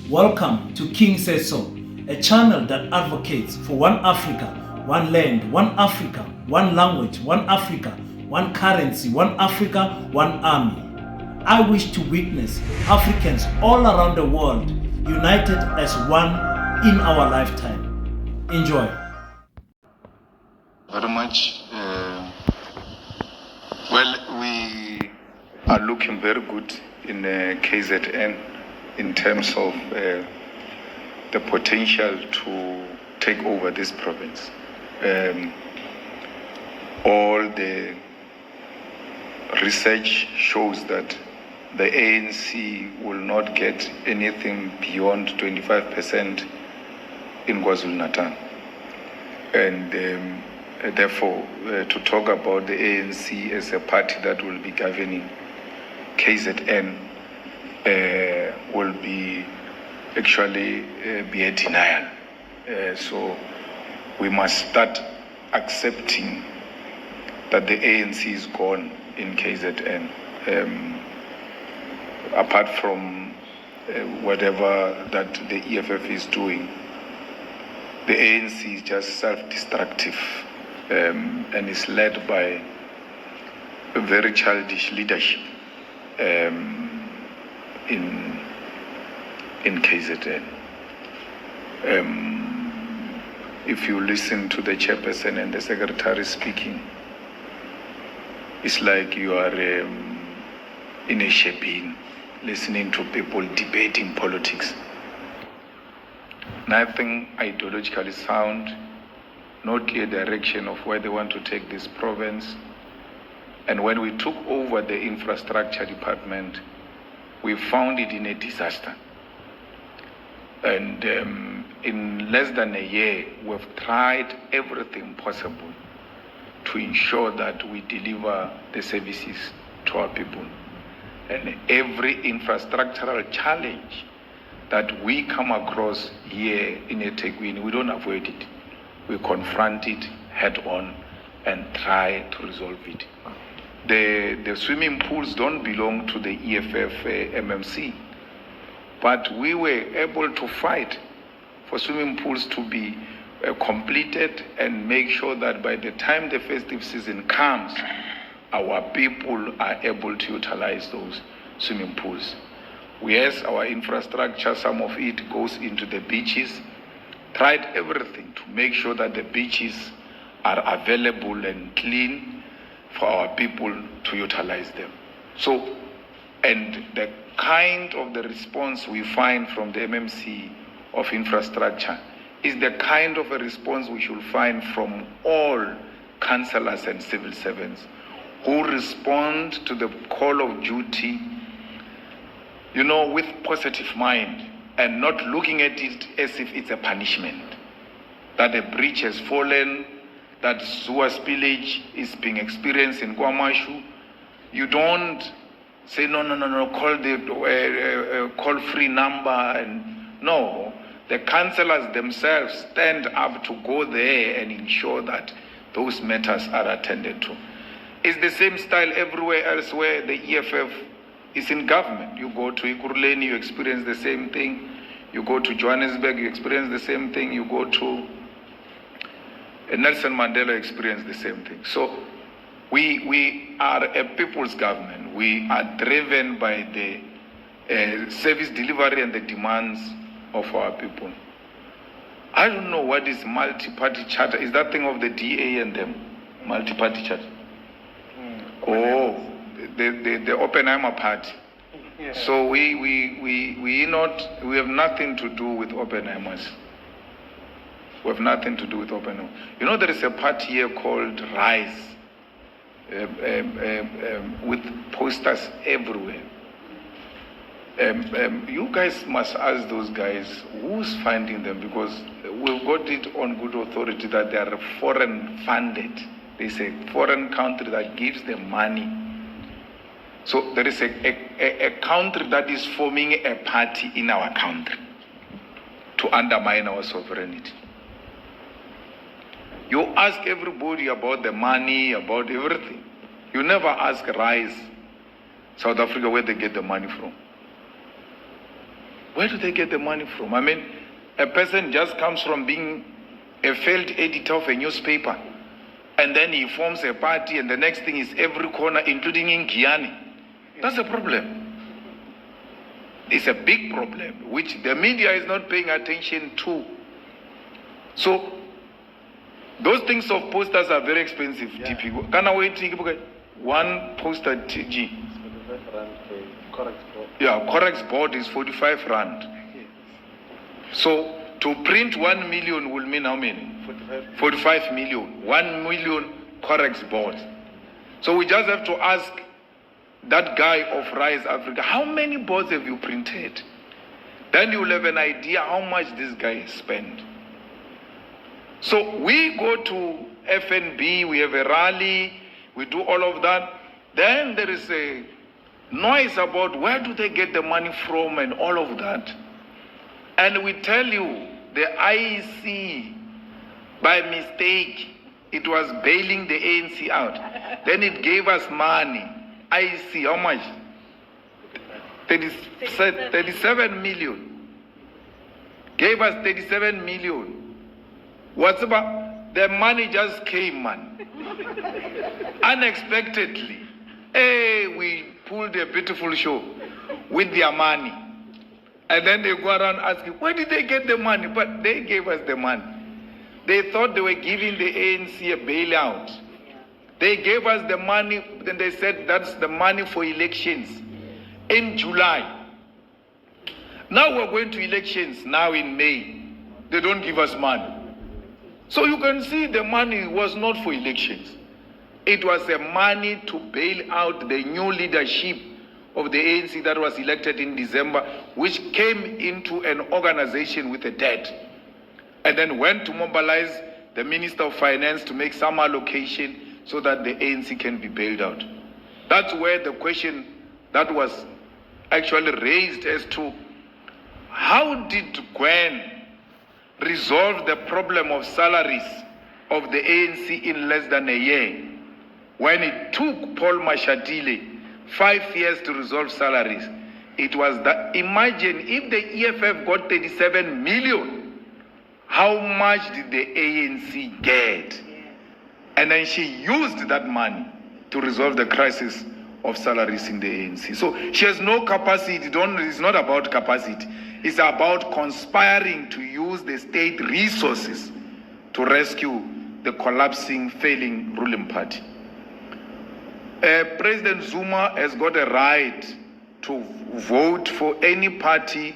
Welcome to King Says So, a channel that advocates for one Africa, one land, one Africa, one language, one Africa, one currency, one Africa, one army. I wish to witness Africans all around the world united as one in our lifetime. Enjoy. Very much. Well, we are looking very good in KZN in terms of the potential to take over this province. All the research shows that the ANC will not get anything beyond 25% in KwaZulu-Natal. And therefore, to talk about the ANC as a party that will be governing KZN will be actually be a denial. So we must start accepting that the ANC is gone in KZN. Apart from whatever that the EFF is doing, the ANC is just self-destructive and is led by a very childish leadership in KZN. If you listen to the chairperson and the secretary speaking, it's like you are in a shebeen, listening to people debating politics. Nothing ideologically sound, no clear direction of where they want to take this province. And when we took over the infrastructure department, we found it in a disaster. And in less than a year, we've tried everything possible to ensure that we deliver the services to our people. And every infrastructural challenge that we come across here in eThekwini, we don't avoid it. We confront it head on and try to resolve it. The swimming pools don't belong to the EFF MMC, but we were able to fight for swimming pools to be completed and make sure that by the time the festive season comes, our people are able to utilize those swimming pools. Yes, our infrastructure, some of it goes into the beaches. Tried everything to make sure that the beaches are available and clean for our people to utilize them. So, and the kind of the response we find from the MMC of infrastructure is the kind of a response we should find from all councillors and civil servants who respond to the call of duty, with positive mind and not looking at it as if it's a punishment. That a bridge has fallen, that sewer spillage is being experienced in KwaMashu. You don't say, no, call the call-free number. And no, the councillors themselves stand up to go there and ensure that those matters are attended to. It's the same style everywhere else where the EFF is in government. You go to Ekurhuleni, you experience the same thing. You go to Johannesburg, you experience the same thing. You go to Nelson Mandela, experience the same thing. So we are a people's government. We are driven by the service delivery and the demands of our people. I don't know what is multi-party charter. Is that thing of the DA and the multi-party charter? The Oppenheimer party. Yeah. So we have nothing to do with Oppenheimers. We have nothing to do with Oppenheimer. There is a party here called Rise, with posters everywhere. You guys must ask those guys who's funding them, because we've got it on good authority that they are foreign funded. There's a foreign country that gives them money. So there is a country that is forming a party in our country to undermine our sovereignty. You ask everybody about the money, about everything. You never ask Rise, South Africa, where they get the money from. Where do they get the money from? I mean, a person just comes from being a failed editor of a newspaper, and then he forms a party, and the next thing is every corner, including in Guyana. That's a problem. It's a big problem, which the media is not paying attention to. So, those things of posters are very expensive. Typical. Can I wait? One poster TG. Yeah, correct board is 45 rand. So, to print 1 million will mean how many? 45 million. 1 million correct boards. So we just have to ask that guy of Rise Africa, how many boards have you printed? Then you'll have an idea how much this guy has spent. So we go to FNB, we have a rally, we do all of that. Then there is a noise about where do they get the money from and all of that. And we tell you, the IEC, by mistake, it was bailing the ANC out. Then it gave us money. IEC, how much? 37 million. Gave us 37 million. What's about? The money just came, man. Unexpectedly. Hey, we pulled a beautiful show with their money. And then they go around asking, where did they get the money? But they gave us the money. They thought they were giving the ANC a bailout. They gave us the money, then they said that's the money for elections in July. Now we're going to elections now in May. They don't give us money. So you can see the money was not for elections. It was the money to bail out the new leadership of the ANC that was elected in December, which came into an organization with a debt, and then went to mobilize the Minister of Finance to make some allocation so that the ANC can be bailed out. That's where the question that was actually raised as to how did Gwen resolve the problem of salaries of the ANC in less than a year, when it took Paul Mashatile 5 years to resolve salaries. It was that, imagine if the EFF got 37 million, how much did the ANC get? And then she used that money to resolve the crisis of salaries in the ANC. So she has no capacity. It's not about capacity. It's about conspiring to use the state resources to rescue the collapsing, failing ruling party. President Zuma has got a right to vote for any party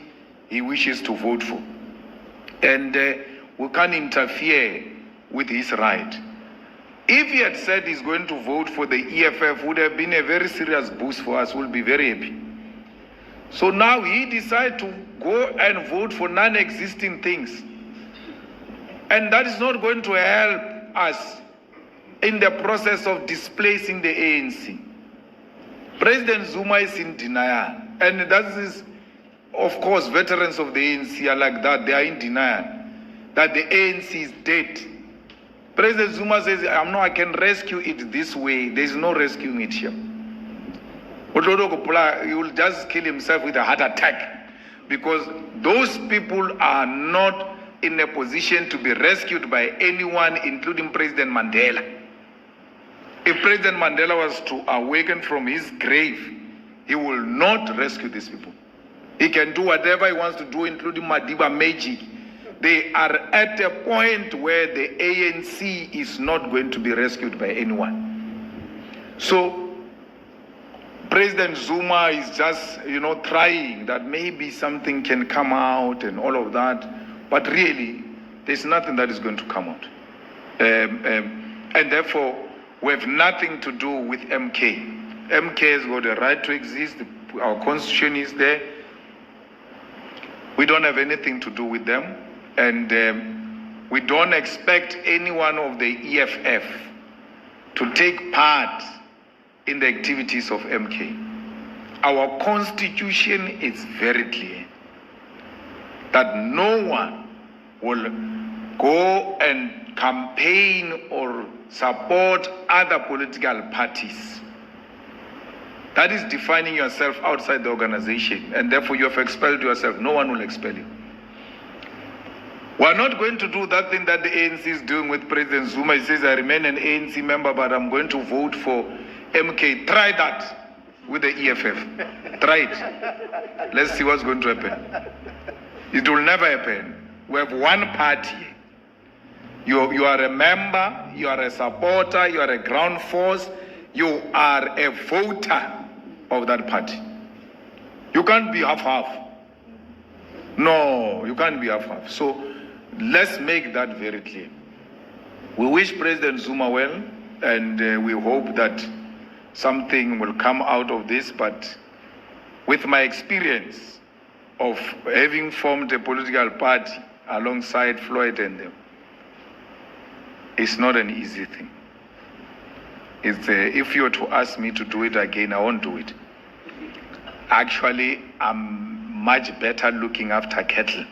he wishes to vote for. And we can't interfere with his right. If he had said he's going to vote for the EFF, would have been a very serious boost for us. We'll be very happy. So now he decided to go and vote for non-existing things. And that is not going to help us in the process of displacing the ANC. President Zuma is in denial. And that is, of course, veterans of the ANC are like that. They are in denial that the ANC is dead. President Zuma says, I can rescue it this way. There is no rescuing it here. He will just kill himself with a heart attack, because those people are not in a position to be rescued by anyone, including President Mandela. If President Mandela was to awaken from his grave, he will not rescue these people. He can do whatever he wants to do, including Madiba magic. They are at a point where the ANC is not going to be rescued by anyone. So President Zuma is just, trying that maybe something can come out and all of that. But really, there's nothing that is going to come out. And therefore, we have nothing to do with MK. MK has got a right to exist. Our constitution is there. We don't have anything to do with them. And we don't expect any one of the EFF to take part in the activities of MK. Our constitution is very clear that no one will go and campaign or support other political parties That is defining yourself outside the organization, and therefore you have expelled yourself. No one will expel you. We are not going to do that thing that the ANC is doing with President Zuma. He says, I remain an ANC member, but I'm going to vote for MK. Try that with the EFF. Try it. Let's see what's going to happen. It will never happen. We have one party. You are a member, you are a supporter, you are a ground force, you are a voter of that party. You can't be half-half. No, you can't be half-half. So let's make that very clear. We wish President Zuma well, and we hope that something will come out of this, but with my experience of having formed a political party alongside Floyd and them, it's not an easy thing. If you were to ask me to do it again, I won't do it. Actually, I'm much better looking after cattle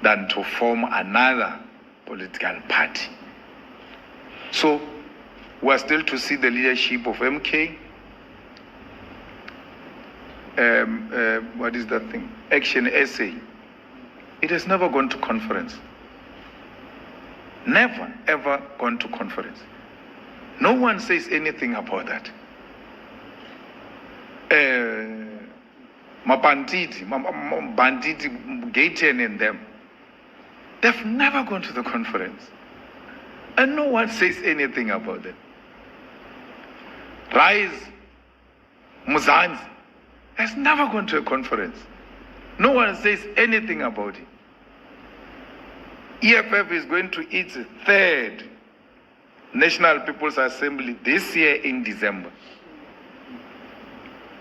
than to form another political party. So, we're still to see the leadership of MK. What is that thing? Action SA. It has never gone to conference. Never, ever gone to conference. No one says anything about that. Banditi, Gaten and them, they've never gone to the conference. And no one says anything about them. Rise, Muzanzi, has never gone to a conference. No one says anything about it. EFF is going to its third National People's Assembly this year in December.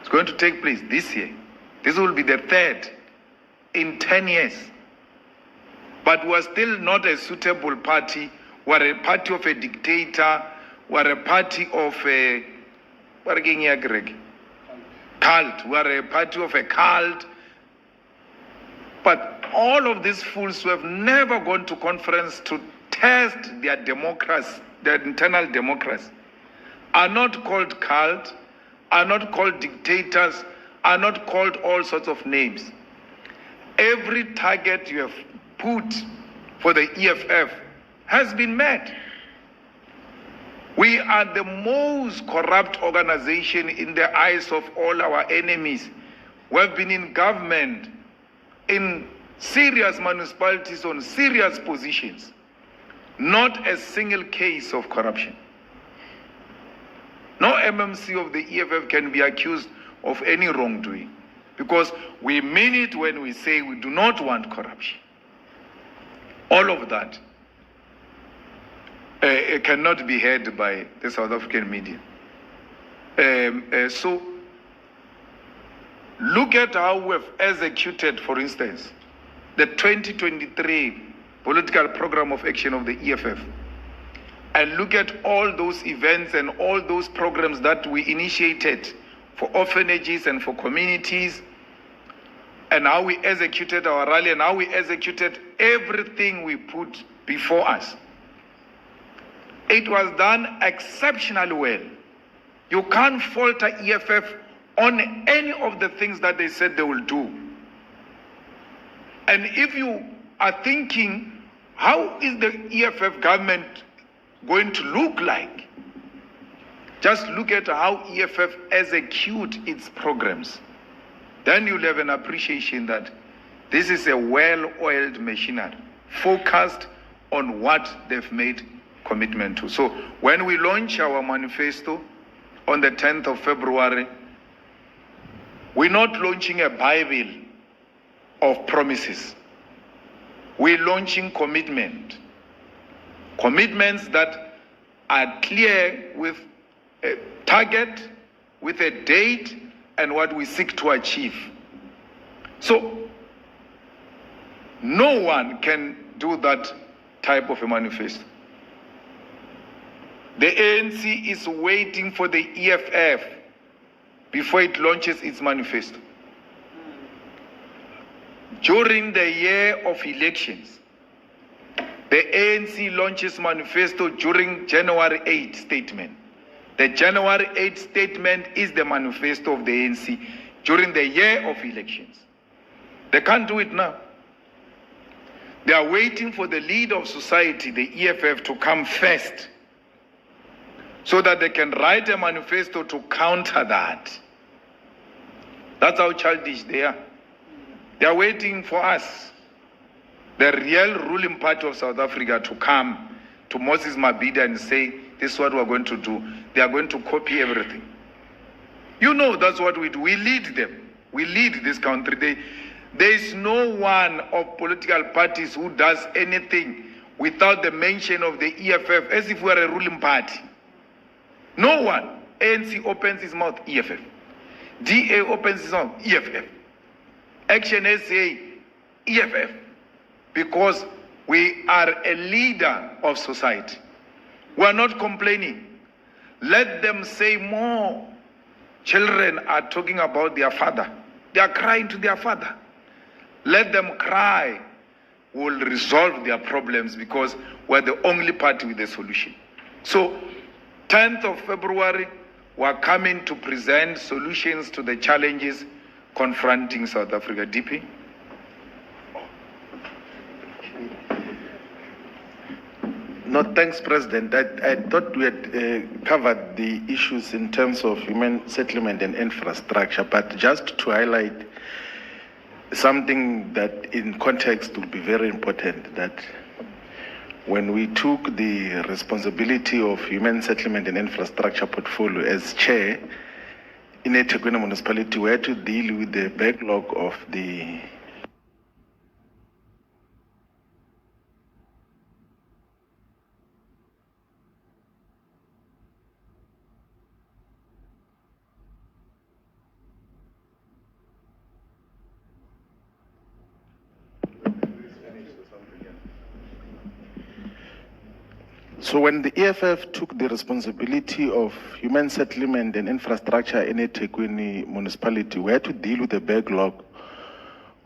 It's going to take place this year. This will be the third in 10 years. But we're still not a suitable party. We're a party of a dictator. We're a party of a cult. We're a party of a cult. But all of these fools who have never gone to conference to test their democracy, their internal democracy, are not called cult, are not called dictators, are not called all sorts of names. Every target you have put for the EFF has been met. We are the most corrupt organization in the eyes of all our enemies. We have been in government, in serious municipalities on serious positions. Not a single case of corruption. No MMC of the EFF can be accused of any wrongdoing, because we mean it when we say we do not want corruption. All of that it cannot be heard by the South African media. So look at how we have executed, for instance, the 2023 political program of action of the EFF. And look at all those events and all those programs that we initiated for orphanages and for communities, and how we executed our rally and how we executed everything we put before us. It was done exceptionally well. You can't falter EFF on any of the things that they said they will do. And if you are thinking, how is the EFF government going to look like? Just look at how EFF execute its programs. Then you'll have an appreciation that this is a well-oiled machinery, focused on what they've made commitment to. So when we launch our manifesto on the 10th of February, we're not launching a Bible of promises. We're launching commitments that are clear, with a target, with a date, and what we seek to achieve. So no one can do that type of a manifesto. The ANC is waiting for the EFF before it launches its manifesto. During the year of elections, the ANC launches manifesto during January 8 statement. The January 8th statement is the manifesto of the ANC during the year of elections. They can't do it now. They are waiting for the leader of society, the EFF, to come first so that they can write a manifesto to counter that. That's how childish they are. They are waiting for us, the real ruling party of South Africa, to come to Moses Mabhida and say, this is what we're going to do. They are going to copy everything. You know that's what we do. We lead them. We lead this country. There is no one of political parties who does anything without the mention of the EFF, as if we are a ruling party. No one. ANC opens his mouth, EFF. DA opens his mouth, EFF. Action SA, EFF. Because we are a leader of society. We are not complaining. Let them say more. Children are talking about their father. They are crying to their father. Let them cry. We'll resolve their problems because we're the only party with a solution. So, 10th of February, we're coming to present solutions to the challenges confronting South Africa. DP? No, thanks, President. I thought we had covered the issues in terms of human settlement and infrastructure, but just to highlight something that in context will be very important, that when we took the responsibility of human settlement and infrastructure portfolio as chair in a eThekwini municipality, we had to deal with the backlog of the So when the EFF took the responsibility of human settlement and infrastructure in a eThekwini municipality, we had to deal with the backlog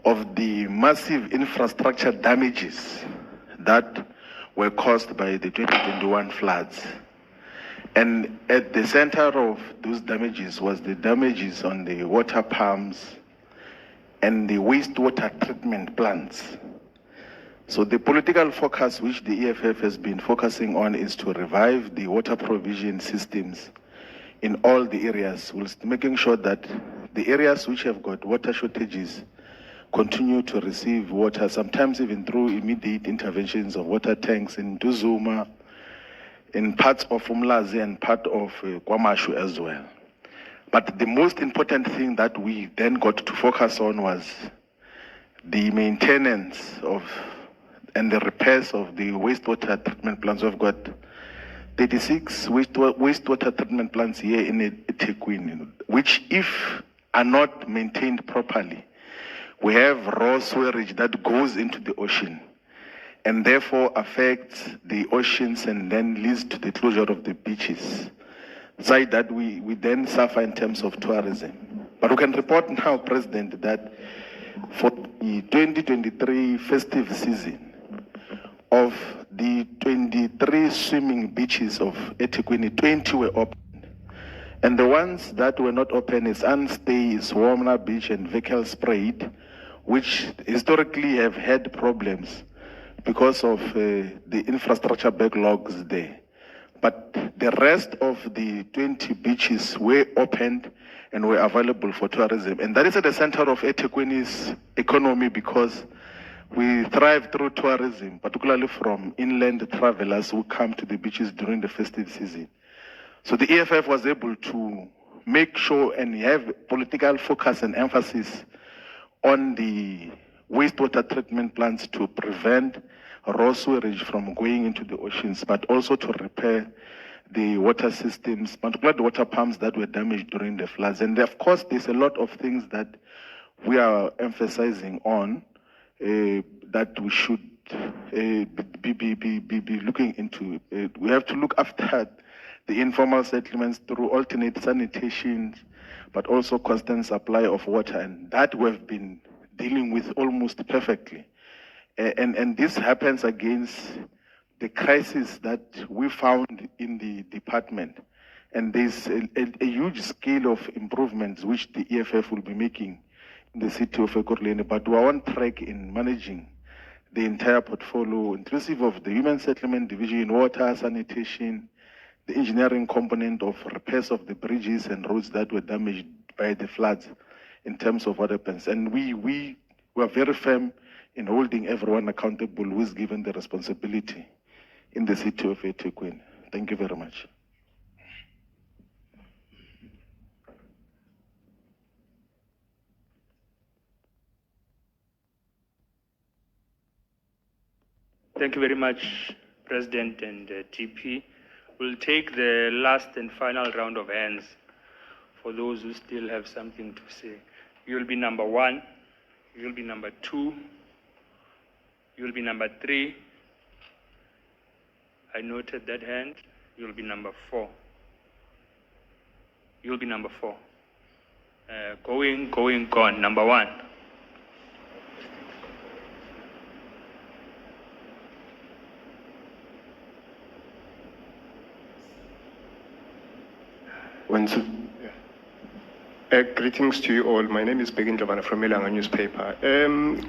of the massive infrastructure damages that were caused by the 2021 floods. And at the center of those damages was the damages on the water pumps and the wastewater treatment plants. So the political focus which the EFF has been focusing on is to revive the water provision systems in all the areas, whilst making sure that the areas which have got water shortages continue to receive water, sometimes even through immediate interventions of water tanks in Duzuma, in parts of Umlazi and part of Kwamashu as well. But the most important thing that we then got to focus on was the maintenance of and the repairs of the wastewater treatment plants. We've got 36 wastewater treatment plants here in eThekwini, which if are not maintained properly, we have raw sewage that goes into the ocean and therefore affects the oceans and then leads to the closure of the beaches. Side that we then suffer in terms of tourism. But we can report now, President, that for the 2023 festive season, of the 23 swimming beaches of eThekwini, 20 were open. And the ones that were not open is Anstay, Swarmna Beach, and Vekelspruit, which historically have had problems because of the infrastructure backlogs there. But the rest of the 20 beaches were opened and were available for tourism. And that is at the center of eThekwini's economy because we thrive through tourism, particularly from inland travelers who come to the beaches during the festive season. So the EFF was able to make sure and have political focus and emphasis on the wastewater treatment plants to prevent raw sewage from going into the oceans, but also to repair the water systems, particularly the water pumps that were damaged during the floods. And of course, there's a lot of things that we are emphasizing on that we should be looking into. We have to look after the informal settlements through alternate sanitation, but also constant supply of water, and that we've been dealing with almost perfectly. And this happens against the crisis that we found in the department. And there's a huge scale of improvements which the EFF will be making in the city of Ekurhuleni, but we are on track in managing the entire portfolio, inclusive of the human settlement division, water, sanitation, the engineering component of repairs of the bridges and roads that were damaged by the floods in terms of what happens. And we are very firm in holding everyone accountable who is given the responsibility in the city of eThekwini. Thank you very much. Thank you very much, President and TP. We'll take the last and final round of hands for those who still have something to say. You'll be number 1, you'll be number 2, you'll be number 3. I noted that hand. You'll be number 4. You'll be number 4. Gone. Number 1. Greetings to you all. My name is Begin Jovana from Milanga newspaper.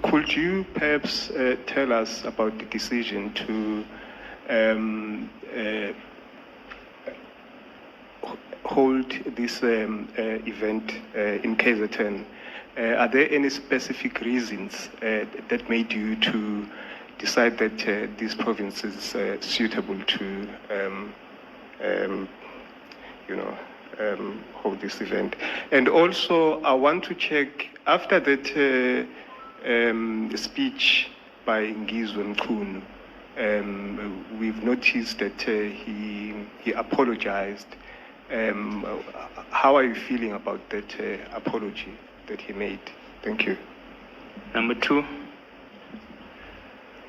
Could you perhaps tell us about the decision to hold this event in KZN? Are there any specific reasons that made you to decide that this province is suitable to hold this event? And also, I want to check, after that speech by Ngizwe Mkhunu, we've noticed that he apologized. How are you feeling about that apology that he made? Thank you. Number 2.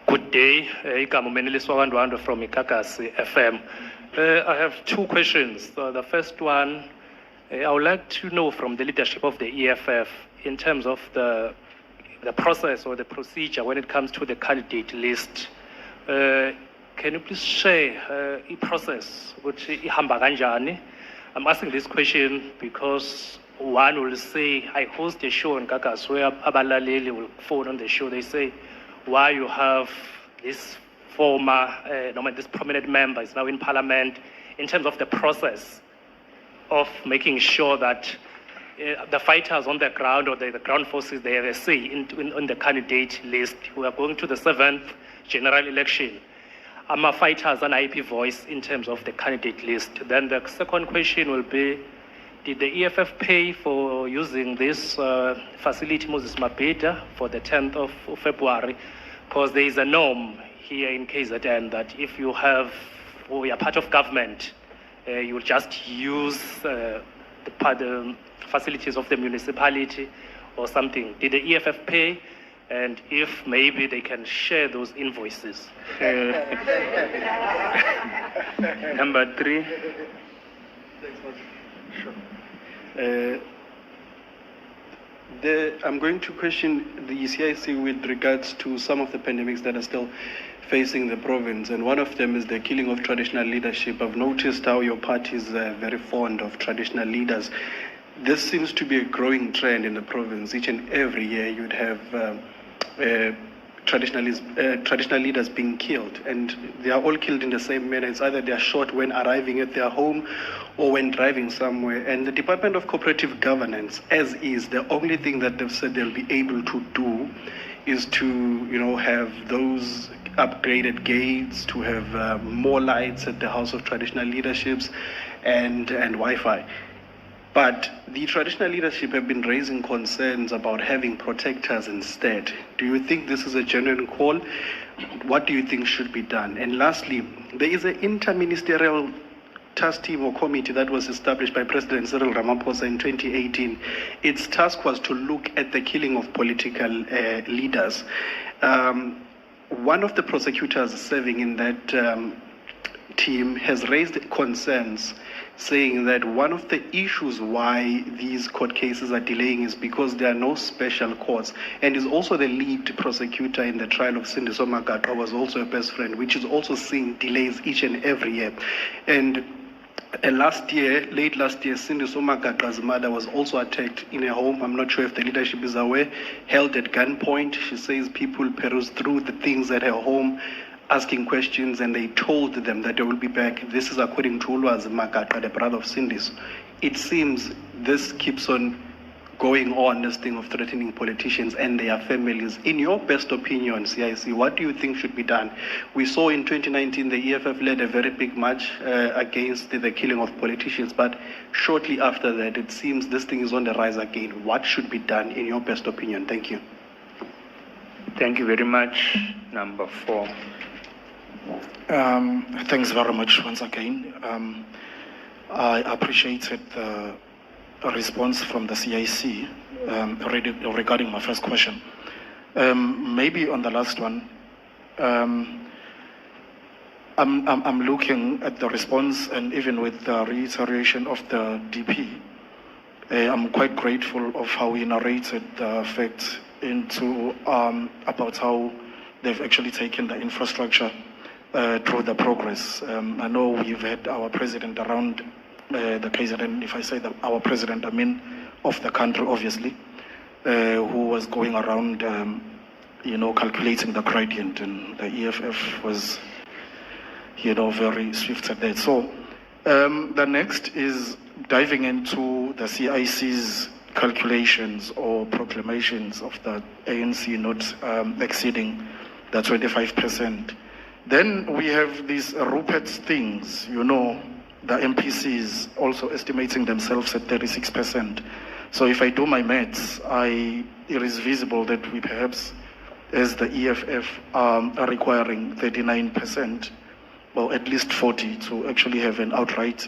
Good day, Igama Meneliswa Wandwando from Ikakasi FM. I have 2 questions. The first one, I would like to know from the leadership of the EFF in terms of the process or the procedure when it comes to the candidate list. Can you please share a process which ihamba kanjani? I'm asking this question because one will say, I host a show in Kakas where abalaleli will phone on the show. They say, why you have this former, this prominent member is now in parliament, in terms of the process of making sure that the fighters on the ground or the ground forces, they have a say in the candidate list. We are going to the 7th general election. Our fighters an IP voice in terms of the candidate list. Then the second question will be, did the EFF pay for using this facility, Moses Mabhida, for the 10th of February? Because there is a norm here in KZN that if you are part of government, you will just use the facilities of the municipality or something. Did the EFF pay? And if maybe they can share those invoices. Number 3. I'm going to question the CIC with regards to some of the pandemics that are still facing the province, and one of them is the killing of traditional leadership. I've noticed how your party is very fond of traditional leaders. This seems to be a growing trend in the province. Each and every year you'd have traditional leaders being killed, and they are all killed in the same manner. It's either they are shot when arriving at their home or when driving somewhere. And the Department of Cooperative Governance, as is, the only thing that they've said they'll be able to do is to, have those upgraded gates, to have more lights at the House of Traditional Leaderships and Wi-Fi. But the traditional leadership have been raising concerns about having protectors instead. Do you think this is a genuine call? What do you think should be done? And lastly, there is an interministerial task team or committee that was established by President Cyril Ramaphosa in 2018. Its task was to look at the killing of political leaders. One of the prosecutors serving in that team has raised concerns, saying that one of the issues why these court cases are delaying is because there are no special courts, and is also the lead prosecutor in the trial of Sindiso Magaqa, was also a best friend, which is also seeing delays each and every year. And Late last year, Cindy Somaga's mother was also attacked in a home. I'm not sure if the leadership is aware. Held at gunpoint. She says people perused through the things at her home, asking questions, and they told them that they will be back. This is according to Ulwazi Magaqa, the brother of Cindy's. It seems this keeps on going on, this thing of threatening politicians and their families. In your best opinion, CIC, what do you think should be done? We saw in 2019 the EFF led a very big march against the killing of politicians, but shortly after that, it seems this thing is on the rise again. What should be done in your best opinion? Thank you. Thank you very much. Number 4. Thanks very much once again. I appreciated the response from the CIC regarding my first question. Maybe on the last one, I'm looking at the response, and even with the reiteration of the DP, I'm quite grateful of how he narrated the facts into about how they've actually taken the infrastructure through the progress. I know we've had our president around the KZN. If I say that our president, I mean of the country, obviously, who was going around, calculating the gradient, and the EFF was, very swift at that. So the next is diving into the CIC's calculations or proclamations of the ANC not exceeding the 25%. Then we have these Rupert's things, the MPCs also estimating themselves at 36%. So if I do my maths, it is visible that we perhaps, as the EFF, are requiring 39%, or at least 40%, to actually have an outright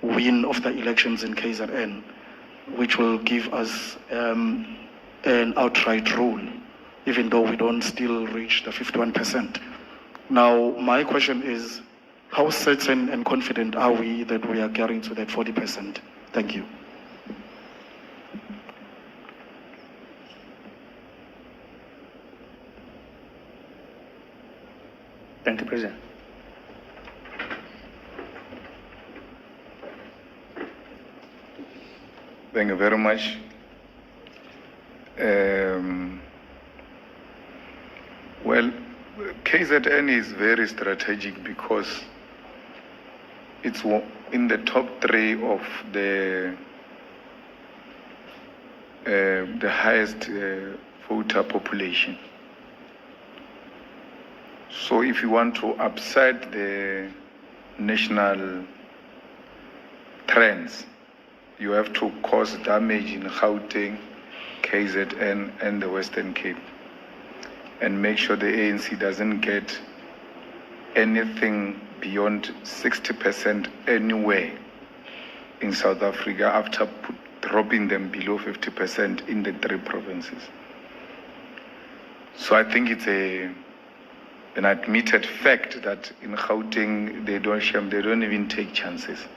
win of the elections in KZN, which will give us an outright rule, even though we don't still reach the 51%. Now, my question is, how certain and confident are we that we are getting to that 40%? Thank you. Thank you, President. Thank you very much. Well, KZN is very strategic because it's in the top 3 of the highest voter population. So if you want to upset the national trends, you have to cause damage in Gauteng, KZN, and the Western Cape, and make sure the ANC doesn't get anything beyond 60% anywhere in South Africa after dropping them below 50% in the 3 provinces. So I think it's an admitted fact that in Gauteng they don't even take chances.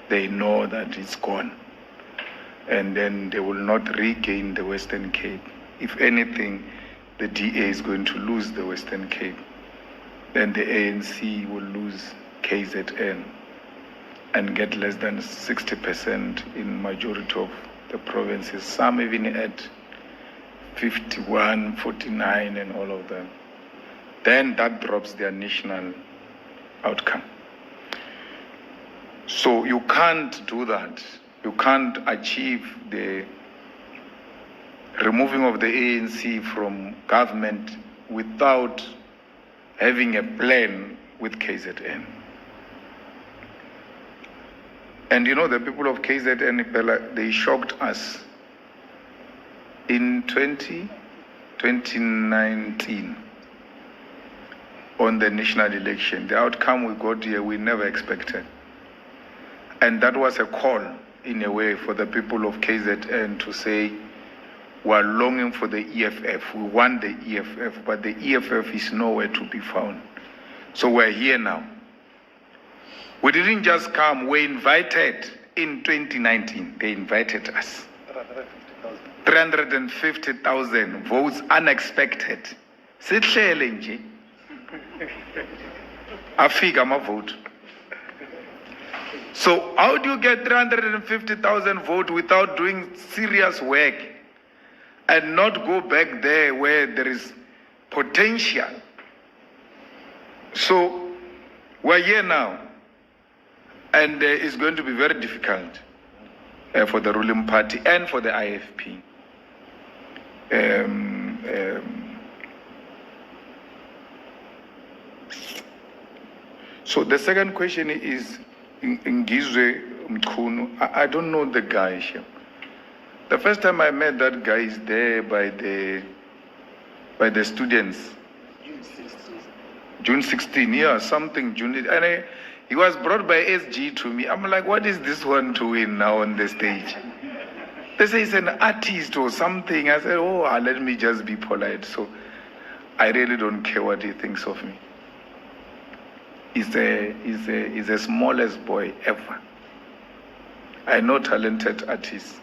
They know that it's gone, and then they will not regain the Western Cape. If anything, the DA is going to lose the Western Cape. Then the ANC will lose KZN and get less than 60% in majority of the provinces, some even at 51, 49, and all of them. Then that drops their national outcome. So you can't do that. You can't achieve the removing of the ANC from government without having a plan with KZN. And the people of KZN, they shocked us in 2019 on the national election. The outcome we got here, we never expected. And that was a call, in a way, for the people of KZN to say, we are longing for the EFF. We want the EFF, but the EFF is nowhere to be found. So we're here now. We didn't just come, we invited in 2019. They invited us. 350,000 votes, unexpected. Sihlele nje. Afika ama vote. So how do you get 350,000 votes without doing serious work and not go back there where there is potential? So we're here now, and it's going to be very difficult for the ruling party and for the IFP. So the second question is, Ngizwe Mkhunu, I don't know the guy. The first time I met that guy is there by the students. June 16, yeah, something June. And he was brought by SG to me. I'm like, what is this one doing now on the stage? They say he's an artist or something. I said, oh, let me just be polite. So I really don't care what he thinks of me. He's the smallest boy ever. I know talented artists.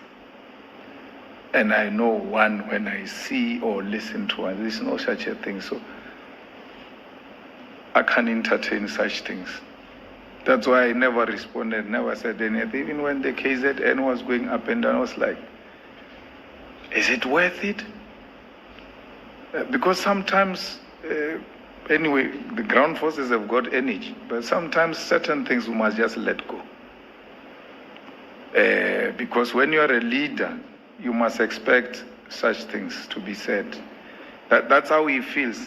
And I know one when I see or listen to one. There's no such a thing. So I can't entertain such things. That's why I never responded, never said anything. Even when the KZN was going up and down, I was like, is it worth it? Because sometimes, anyway, the ground forces have got energy, but sometimes certain things we must just let go. Because when you are a leader, you must expect such things to be said. That's how he feels.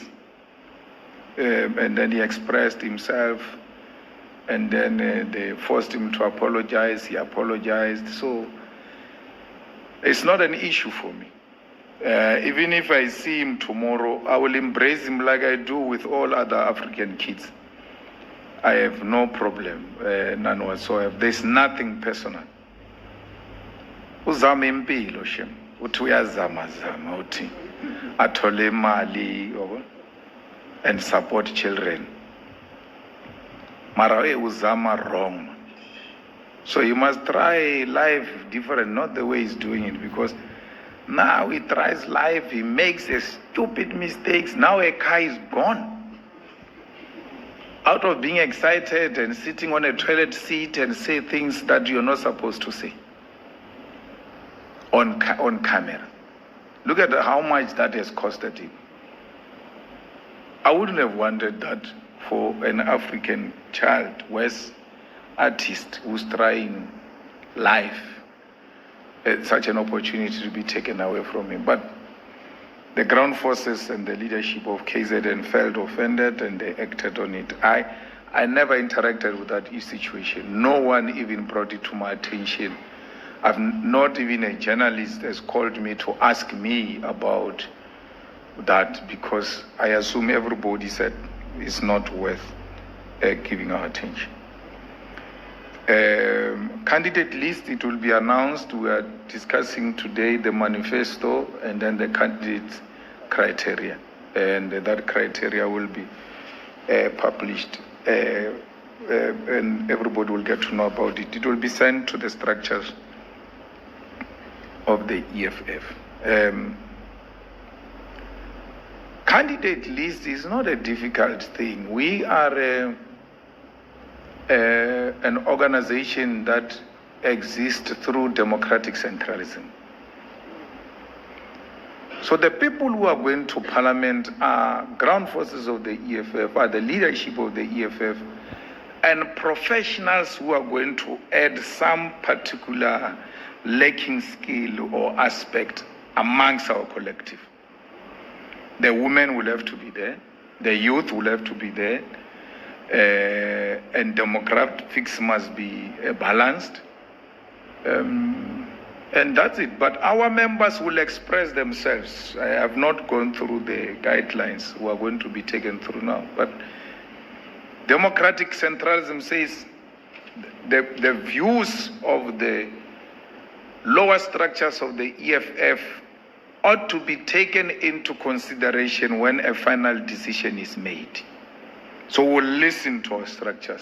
And then he expressed himself, and then they forced him to apologize. He apologized. So it's not an issue for me. Even if I see him tomorrow, I will embrace him like I do with all other African kids. I have no problem, none whatsoever. There's nothing personal. Uzama impilo shem, uthi uyazama zama uthi athole imali and support children. Mara uzama wrong. So you must try life different, not the way he's doing it, because now he tries life, he makes a stupid mistakes. Now a car is gone. Out of being excited and sitting on a toilet seat and say things that you're not supposed to say on camera. Look at how much that has costed him. I wouldn't have wanted that for an African child, West artist who's trying life, such an opportunity to be taken away from him. But the ground forces and the leadership of KZN felt offended and they acted on it. I never interacted with that situation. No one even brought it to my attention. Not even a journalist has called me to ask me about that, because I assume everybody said it's not worth giving our attention. Candidate list, it will be announced. We are discussing today the manifesto and then the candidate criteria. And that criteria will be published and everybody will get to know about it. It will be sent to the structures of the EFF. Candidate list is not a difficult thing. We are an organization that exists through democratic centralism. So the people who are going to parliament are ground forces of the EFF, are the leadership of the EFF, and professionals who are going to add some particular lacking skill or aspect amongst our collective. The women will have to be there, the youth will have to be there, and demographics must be balanced. And that's it. But our members will express themselves. I have not gone through the guidelines we are going to be taken through now. But democratic centralism says the views of the lower structures of the EFF ought to be taken into consideration when a final decision is made. So we'll listen to our structures.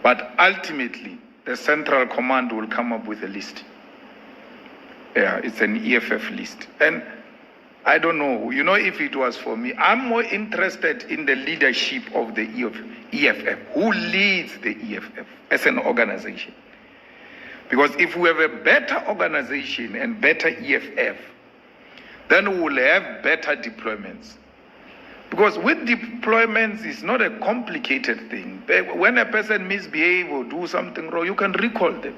But ultimately, the central command will come up with a list. Yeah, it's an EFF list. And I don't know, if it was for me. I'm more interested in the leadership of the EFF. Who leads the EFF as an organization? Because if we have a better organization and better EFF, then we will have better deployments. Because with deployments, it's not a complicated thing. When a person misbehaves or do something wrong, you can recall them.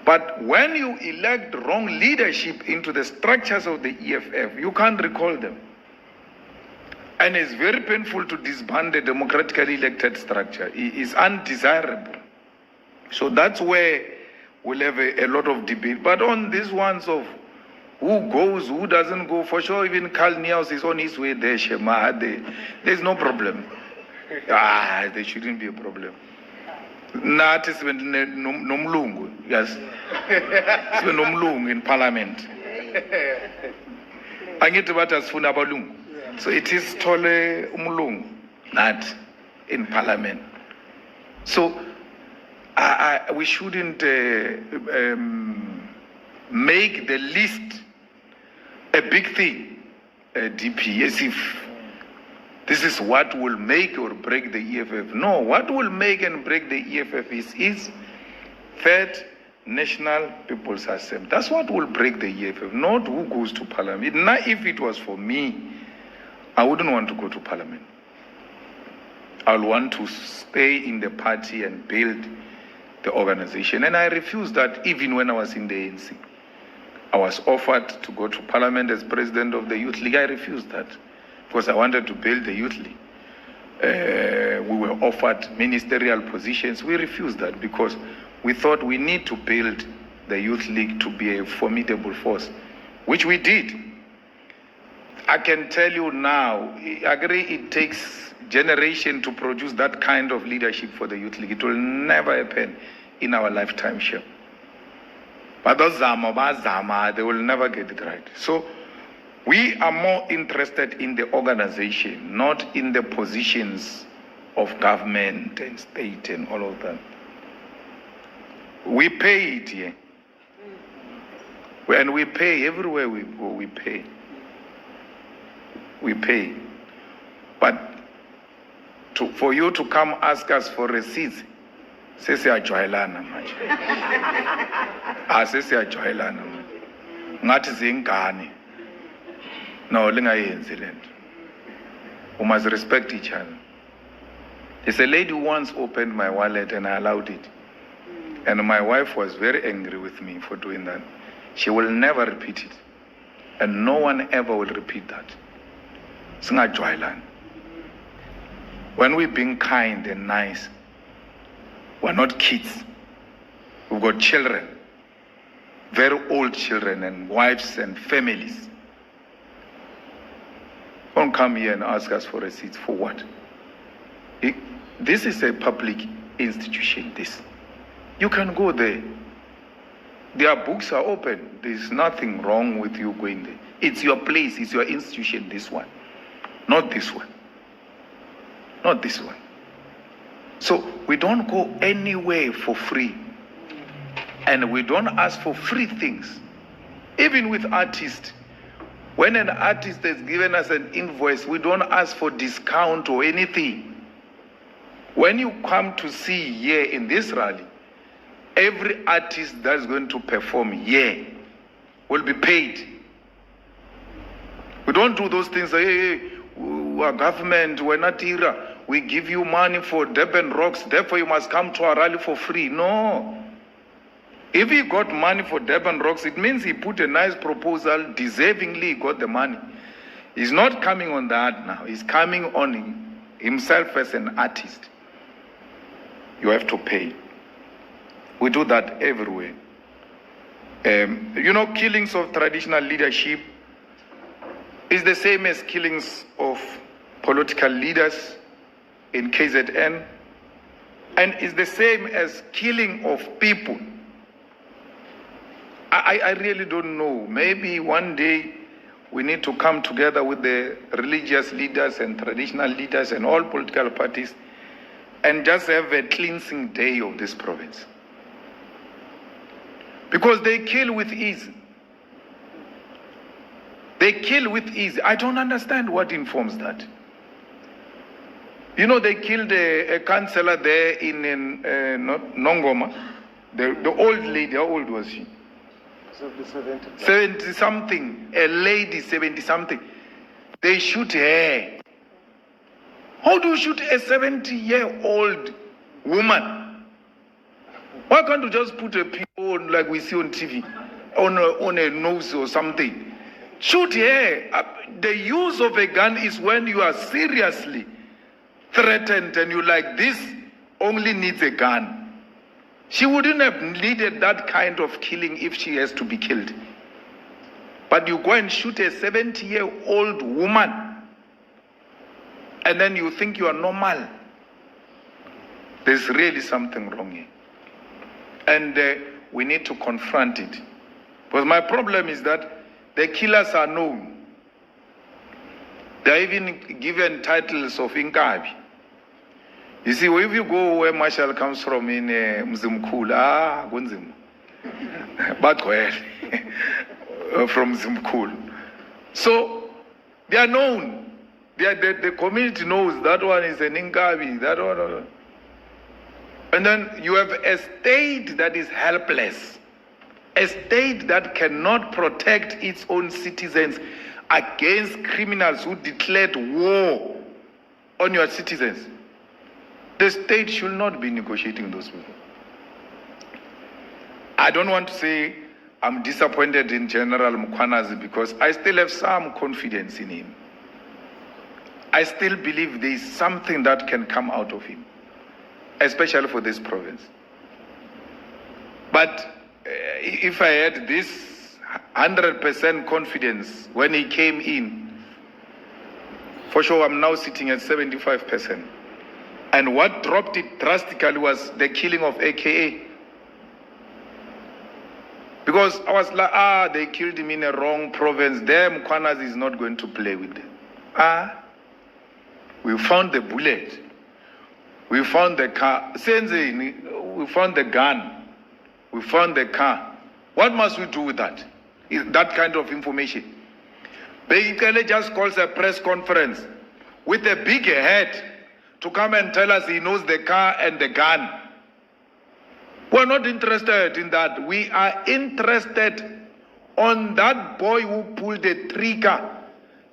But when you elect wrong leadership into the structures of the EFF, you can't recall them. And it's very painful to disband a democratically elected structure. It is undesirable. So that's where we'll have a lot of debate. But on these ones of who goes, who doesn't go, for sure, even Carl Niels is on his way there, Shema. There's no problem. There shouldn't be a problem. Nathi sibe nomlungu, yes. Sibe nomlungu in parliament. Angithi bathi asifuna abalungu. So it is Tole umlungu, not in parliament. So we shouldn't make the list a big thing, DP, as if this is what will make or break the EFF. No, what will make and break the EFF is Third National People's Assembly. That's what will break the EFF, not who goes to parliament. Now, if it was for me, I wouldn't want to go to parliament. I would want to stay in the party and build the organization. And I refused that even when I was in the ANC. I was offered to go to parliament as president of the Youth League. I refused that because I wanted to build the Youth League. We were offered ministerial positions. We refused that because we thought we need to build the Youth League to be a formidable force, which we did. I can tell you now, I agree it takes generation to produce that kind of leadership for the Youth League. It will never happen in our lifetime, sure. But those Zama, they will never get it right. So we are more interested in the organization, not in the positions of government and state and all of that. We pay it here. And we pay everywhere we go, we pay. We pay. But for you to come ask us for receipts, sesiyajwayelana manje. Sesiyajwayelana manje. Ngathi zingane. No, lingayenzi lento. We must respect each other. There's a lady who once opened my wallet and I allowed it. And my wife was very angry with me for doing that. She will never repeat it. And no one ever will repeat that. Singajwayelana. When we're being kind and nice, we're not kids. We've got children, very old children and wives and families. Don't come here and ask us for receipts for what? This is a public institution, this. You can go there. Their books are open. There's nothing wrong with you going there. It's your place, it's your institution, this one. Not this one. Not this one. So we don't go anywhere for free. And we don't ask for free things. Even with artists. When an artist has given us an invoice, we don't ask for discount or anything. When you come to see here in this rally, every artist that's going to perform here will be paid. We don't do those things like, hey, we're government, we're not here. We give you money for Durban Rocks, therefore you must come to our rally for free. No. If he got money for Durban Rocks, it means he put a nice proposal, deservingly he got the money. He's not coming on that now. He's coming on himself as an artist. You have to pay. We do that everywhere. Killings of traditional leadership is the same as killings of political leaders in KZN, and is the same as killing of people. I really don't know. Maybe one day we need to come together with the religious leaders and traditional leaders and all political parties and just have a cleansing day of this province. Because they kill with ease. They kill with ease. I don't understand what informs that. You know, they killed a councillor there in Nongoma. The old lady, how old was she? 70 something. A lady, 70 something. They shoot her. How do you shoot a 70-year-old woman? Why can't you just put a PO like we see on TV, on a nose or something? Shoot her. The use of a gun is when you are seriously threatened and you like, this only needs a gun. She wouldn't have needed that kind of killing if she has to be killed. But you go and shoot a 70-year-old woman and then you think you are normal. There's really something wrong here. And we need to confront it. Because my problem is that the killers are known. They are even given titles of Inkabi. You see, if you go where Marshall comes from in Mzimkhulu, Gunzim, but from Mzimkhulu. So they are known. The community knows that one is an Inkabi, that one. And then you have a state that is helpless, a state that cannot protect its own citizens against criminals who declared war on your citizens. The state should not be negotiating those people. I don't want to say I'm disappointed in General Mkhwanazi because I still have some confidence in him. I still believe there is something that can come out of him, especially for this province. But if I had this 100% confidence when he came in, for sure I'm now sitting at 75%. And what dropped it drastically was the killing of AKA. Because I was like, they killed him in a wrong province. There, Mkhwanazi is not going to play with them. We found the bullet. We found the car. We found the gun. We found the car. What must we do with that? That kind of information. Basically just calls a press conference with a big head to come and tell us he knows the car and the gun. We're not interested in that. We are interested on that boy who pulled a trigger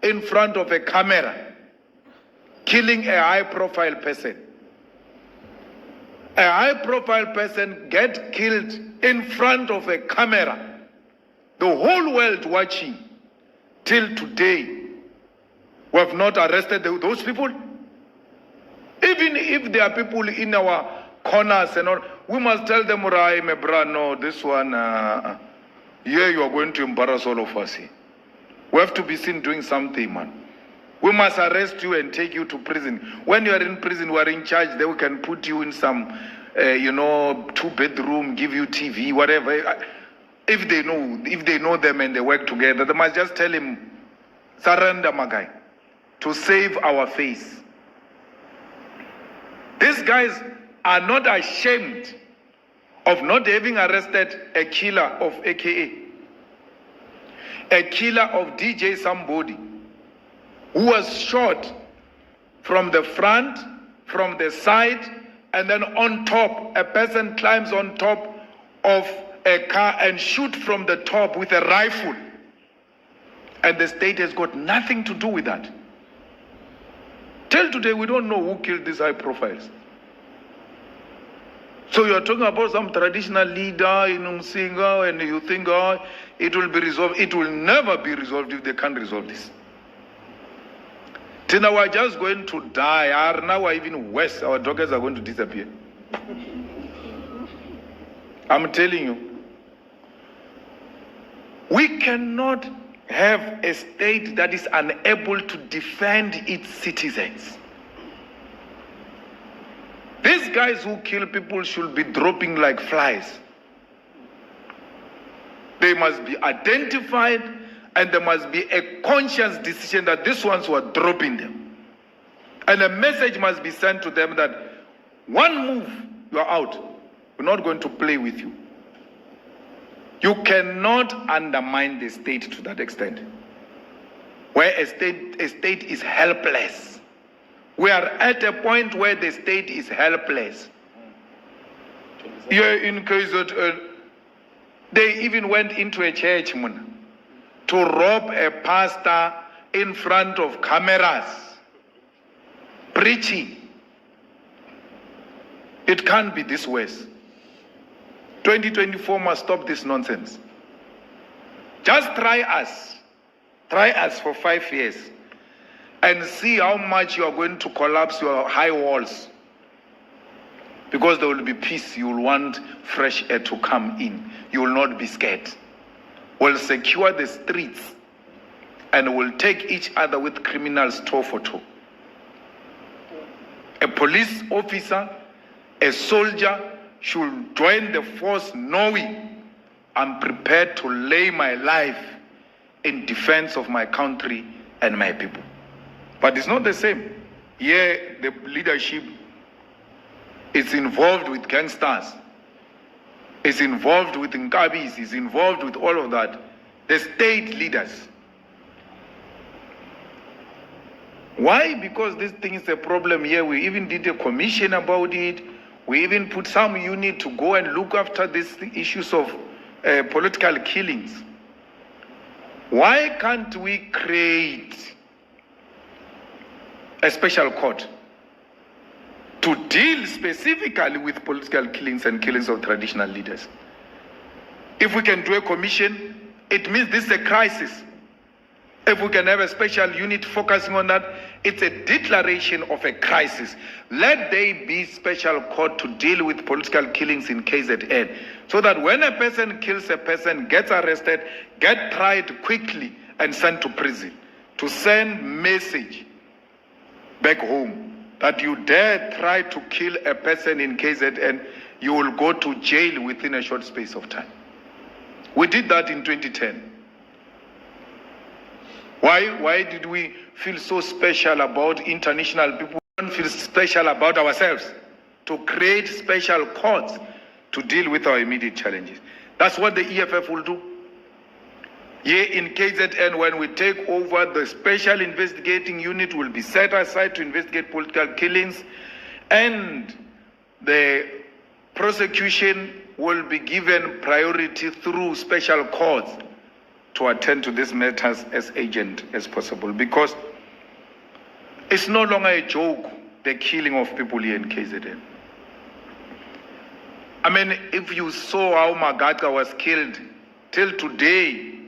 in front of a camera, killing a high-profile person. A high-profile person get killed in front of a camera. The whole world watching. Till today, we have not arrested those people. Even if there are people in our corners and all, we must tell them, Rai, my brother, no, this one, here you are going to embarrass all of us here. We have to be seen doing something, man. We must arrest you and take you to prison. When you are in prison, we are in charge, then we can put you in some, 2-bedroom, give you TV, whatever. If they know them and they work together, they must just tell him, surrender, my guy, to save our face. These guys are not ashamed of not having arrested a killer of AKA, a killer of DJ somebody, who was shot from the front, from the side, and then on top. A person climbs on top of a car and shoots from the top with a rifle. And the state has got nothing to do with that. Till today, we don't know who killed these high profiles. So you're talking about some traditional leader in Umsinga and you think, it will be resolved. It will never be resolved if they can't resolve this. Tina, we're just going to die. Now we're even worse. Our daughters are going to disappear. I'm telling you. We cannot have a state that is unable to defend its citizens. These guys who kill people should be dropping like flies. They must be identified and there must be a conscious decision that these ones were dropping them. And a message must be sent to them that one move, you are out. We're not going to play with you. You cannot undermine the state to that extent. where a state is helpless. We are at a point where the state is helpless. Here in KZN, they even went into a church to rob a pastor in front of cameras, preaching. It can't be this way. 2024 must stop this nonsense. Just try us for 5 years and see how much you are going to collapse your high walls. Because there will be peace, you will want fresh air to come in. You will not be scared. We'll secure the streets and we'll take each other with criminals toe for toe. A police officer, a soldier should join the force knowing I'm prepared to lay my life in defense of my country and my people. But it's not the same. Here, the leadership is involved with gangsters, is involved with Nkabis, is involved with all of that. The state leaders. Why? Because this thing is a problem here. We even did a commission about it. We even put some unit to go and look after these issues of political killings. Why can't we create a special court to deal specifically with political killings and killings of traditional leaders? If we can do a commission, it means this is a crisis. If we can have a special unit focusing on that, it's a declaration of a crisis. Let there be special court to deal with political killings in KZN, so that when a person kills a person, gets arrested, get tried quickly and sent to prison, to send message back home that you dare try to kill a person in KZN, you will go to jail within a short space of time. We did that in 2010. Why did we feel so special about international people? We don't feel special about ourselves to create special courts to deal with our immediate challenges. That's what the EFF will do. Here in KZN, when we take over, the special investigating unit will be set aside to investigate political killings, and the prosecution will be given priority through special courts to attend to these matters as urgent as possible, because it's no longer a joke, the killing of people here in KZN. I mean, if you saw how Magatka was killed till today,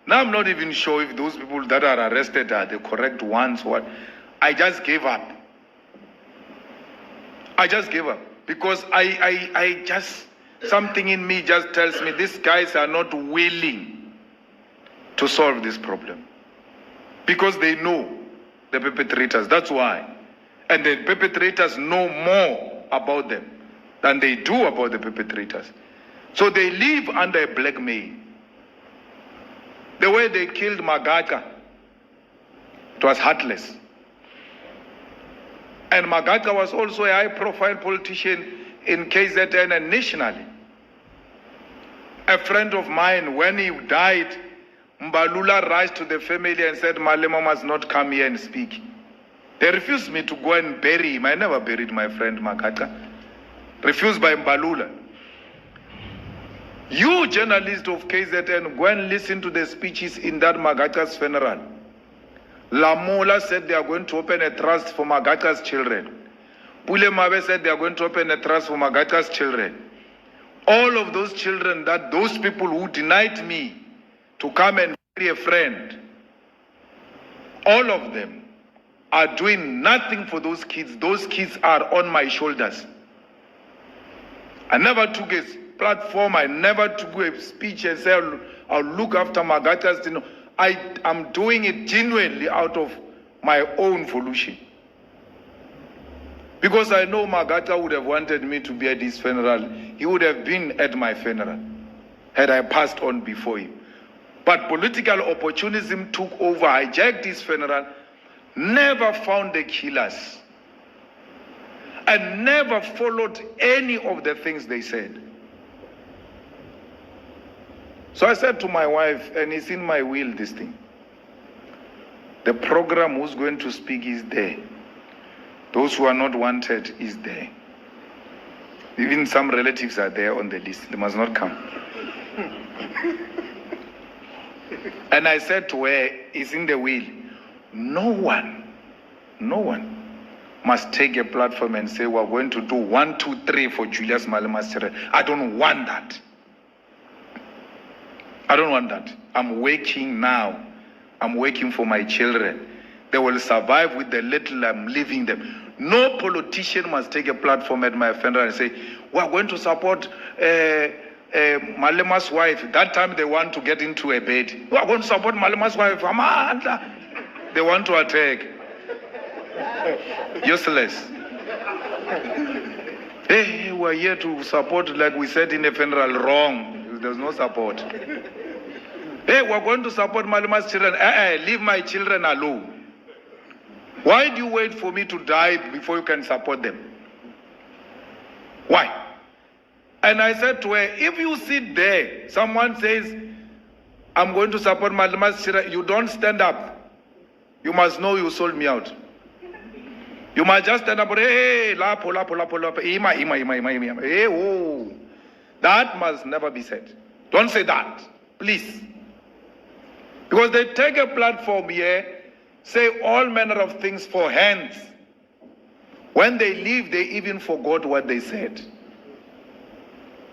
now I'm not even sure if those people that are arrested are the correct ones or what. I just gave up. Because I just, something in me just tells me these guys are not willing to solve this problem, because they know the perpetrators. That's why. And the perpetrators know more about them than they do about the perpetrators. So they live under a blackmail. The way they killed Magatka, it was heartless. And Magatka was also a high-profile politician in KZN and nationally. A friend of mine, when he died, Mbalula rushed to the family and said, Malema must not come here and speak. They refused me to go and bury him. I never buried my friend Magatka. Refused by Mbalula. You, journalist of KZN, go and listen to the speeches in that Magatka's funeral. Lamola said they are going to open a trust for Magatka's children. Pule Mabe said they are going to open a trust for Magatka's children. All of those children, that those people who denied me to come and bury a friend, all of them are doing nothing for those kids. Those kids are on my shoulders. I never took a platform. I never took a speech and said, I'll look after Magatka's. You know, I'm doing it genuinely out of my own volition. Because I know Magatka would have wanted me to be at his funeral. He would have been at my funeral had I passed on before him. But political opportunism took over, hijacked his funeral, never found the killers, and never followed any of the things they said. So I said to my wife, and it's in my will, this thing, The program who's going to speak is there. Those who are not wanted is there. Even some relatives are there on the list. They must not come. And I said to her, it's in the will. No one must take a platform and say, we're going to do 1, 2, 3 for Julius Malema's children. I don't want that. I don't want that. I'm working now. I'm working for my children. They will survive with the little I'm leaving them. No politician must take a platform at my funeral and say, we're going to support Malema's wife. That time they want to get into a bed. We're going to support Malema's wife. Amanda. They want to attack. Useless. Hey, we're here to support, like we said in the funeral, wrong. There's no support. Hey, we're going to support Malema's children. Leave my children alone. Why do you wait for me to die before you can support them? Why? And I said to her, if you sit there, someone says, I'm going to support Malema's children, you don't stand up. You must know you sold me out. You must just stand up, hey, lapo, ima. Hey, oh. That must never be said. Don't say that, please. Because they take a platform here, say all manner of things for hands. When they leave, they even forgot what they said.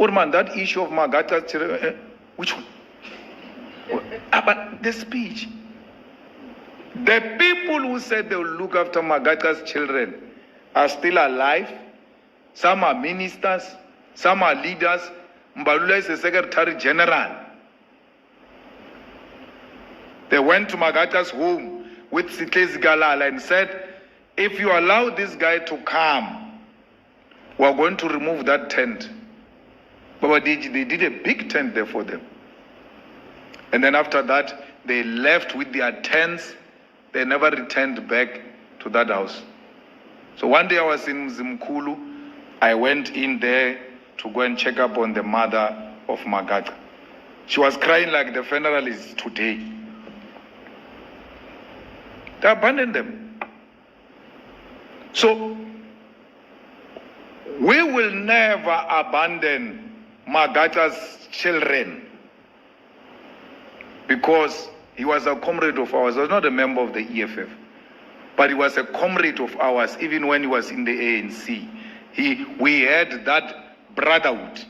Urman, that issue of Magata's children, which one? But the speech. The people who said they will look after Magata's children are still alive. Some are ministers, some are leaders. Mbalula is the Secretary General. They went to Magata's home with Sitlezi Galala and said, if you allow this guy to come, we're going to remove that tent. But they did a big tent there for them. And then after that, they left with their tents. They never returned back to that house. So one day I was in Zimkulu. I went in there to go and check up on the mother of Magata. She was crying like the funeral is today. They abandoned them. So, we will never abandon Magata's children because he was a comrade of ours. He was not a member of the EFF, but he was a comrade of ours even when he was in the ANC. We had that brotherhood.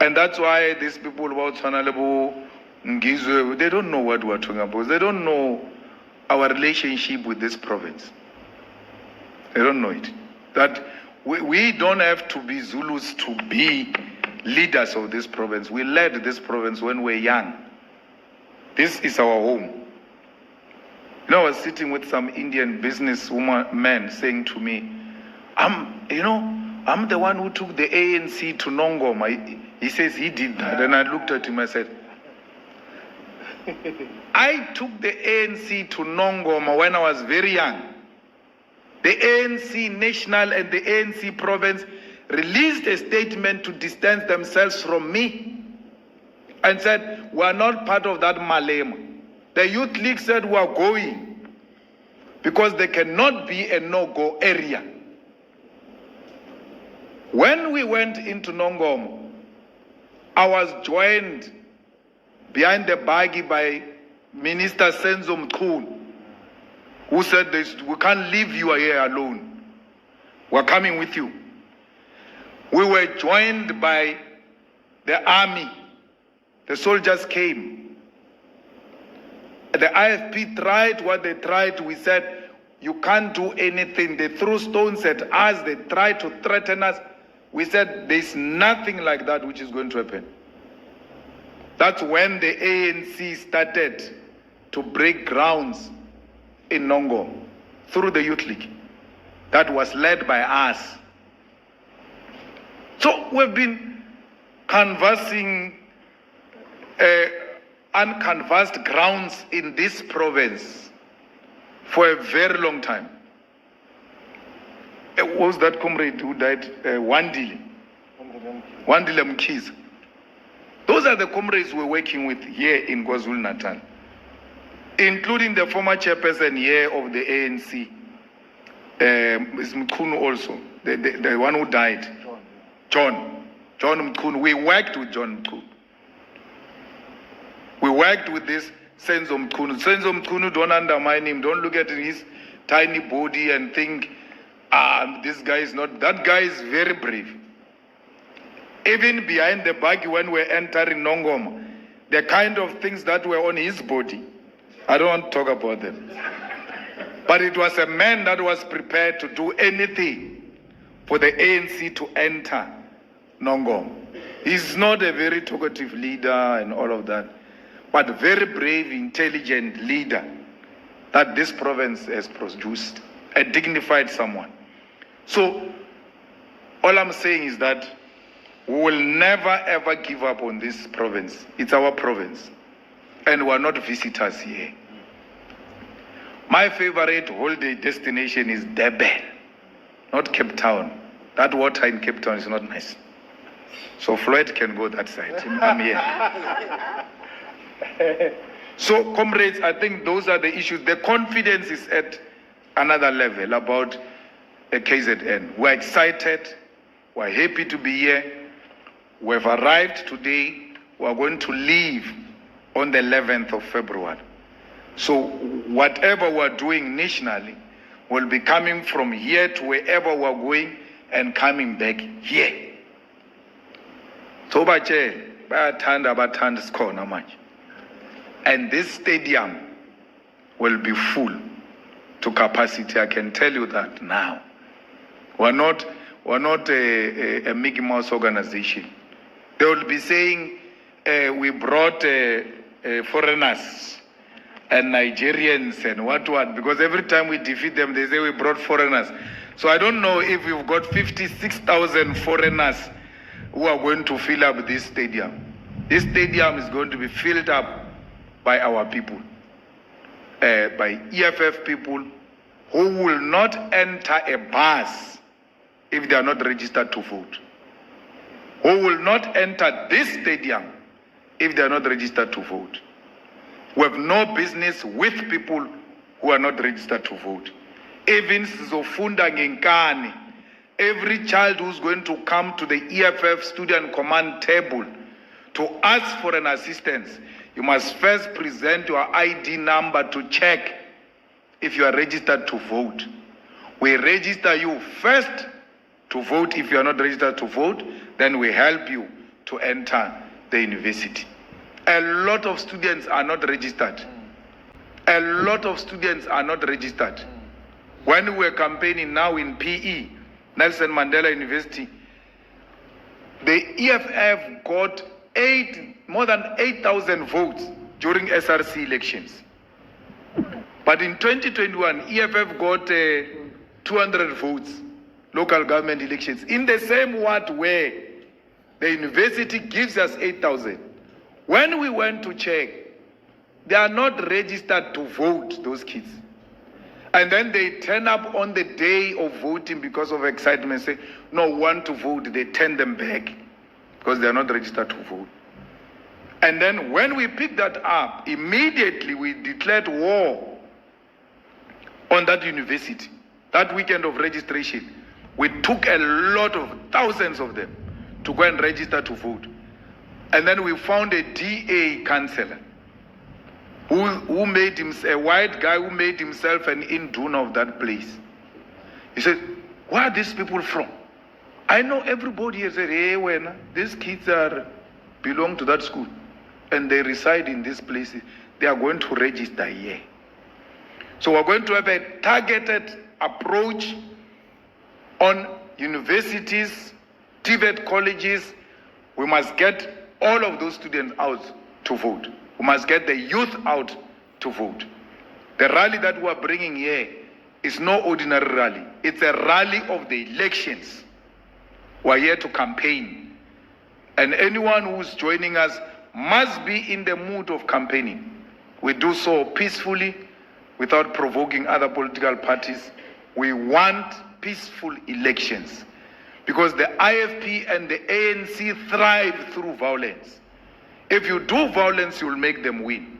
And that's why these people about Sanalebo, Ngizwe, they don't know what we're talking about. They don't know our relationship with this province. They don't know it. That we don't have to be Zulus to be leaders of this province. We led this province when we were young. This is our home. You know, I was sitting with some Indian businesswoman saying to me, I'm the one who took the ANC to Nongoma. He says he did that. And I looked at him, I said, I took the ANC to Nongoma when I was very young. The ANC National and the ANC Province released a statement to distance themselves from me and said, we are not part of that Malema. The Youth League said we are going because there cannot be a no-go area. When we went into Nongoma, I was joined behind the buggy by Minister Senzo Mkhulu, who said we can't leave you here alone. We're coming with you. We were joined by the army. The soldiers came. The IFP tried what they tried. We said, you can't do anything. They threw stones at us. They tried to threaten us. We said, there's nothing like that which is going to happen. That's when the ANC started to break grounds in Nongo through the Youth League. That was led by us. So we've been canvassing uncanvassed grounds in this province for a very long time. What was that comrade who died? Wandile Mkhize. Those are the comrades we're working with here in KwaZulu-Natal. including the former chairperson here of the ANC, is Mkhunu also, the one who died. John Mkhunu. We worked with John Mkhunu. We worked with this Senzo Mkhunu. Senzo Mkhunu, don't undermine him. Don't look at his tiny body and think, this guy is not. That guy is very brave. Even behind the buggy when we're entering Nongoma, the kind of things that were on his body, I don't want to talk about them. But it was a man that was prepared to do anything for the ANC to enter Nongoma. He's not a very talkative leader and all of that, but very brave, intelligent leader that this province has produced, a dignified someone. So all I'm saying is that we will never ever give up on this province. It's our province. And we're not visitors here. My favorite holiday destination is Durban, not Cape Town. That water in Cape Town is not nice. So Floyd can go that side. I'm here. So, comrades, I think those are the issues. The confidence is at another level about KZN. We're excited. We're happy to be here. We've arrived today. We're going to leave on the 11th of February. So whatever we're doing nationally will be coming from here to wherever we're going and coming back here. So and this stadium will be full to capacity. I can tell you that now. We're not a Mickey Mouse organization. They will be saying we brought foreigners and Nigerians and what, because every time we defeat them, they say we brought foreigners. So I don't know if we've got 56,000 foreigners who are going to fill up this stadium. This stadium is going to be filled up by our people, by EFF people who will not enter a bus if they are not registered to vote, who will not enter this stadium if they are not registered to vote. We have no business with people who are not registered to vote. Even Sizofunda Ngenkani, every child who's going to come to the EFF student command table to ask for an assistance, you must first present your ID number to check if you are registered to vote. We register you first to vote. If you are not registered to vote, then we help you to enter the university. A lot of students are not registered. A lot of students are not registered. When we were campaigning now in PE, Nelson Mandela University, the EFF got more than 8,000 votes during SRC elections. But in 2021, EFF got 200 votes, local government elections, in the same ward where the university gives us 8,000. When we went to check, they are not registered to vote, those kids. And then they turn up on the day of voting because of excitement, say, no, want to vote, they turn them back because they are not registered to vote. And then when we picked that up, immediately we declared war on that university. That weekend of registration, we took a lot of thousands of them to go and register to vote. And then we found a DA councillor who made himself, a white guy who made himself an induna of that place. He said, where are these people from? I know everybody here said, hey, when these kids belong to that school and they reside in these places, they are going to register here. So we're going to have a targeted approach on universities, TVET colleges. We must get all of those students out to vote. We must get the youth out to vote. The rally that we're bringing here is no ordinary rally. It's a rally of the elections. We're here to campaign. And anyone who's joining us must be in the mood of campaigning. We do so peacefully, without provoking other political parties. We want peaceful elections because the IFP and the ANC thrive through violence. If you do violence, you will make them win.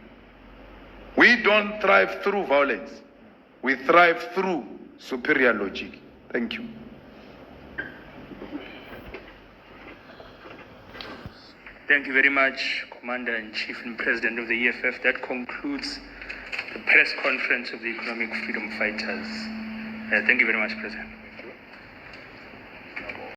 We don't thrive through violence. We thrive through superior logic. Thank you. Thank you very much, Commander-in-Chief and President of the EFF. That concludes the press conference of the Economic Freedom Fighters. Thank you very much, President.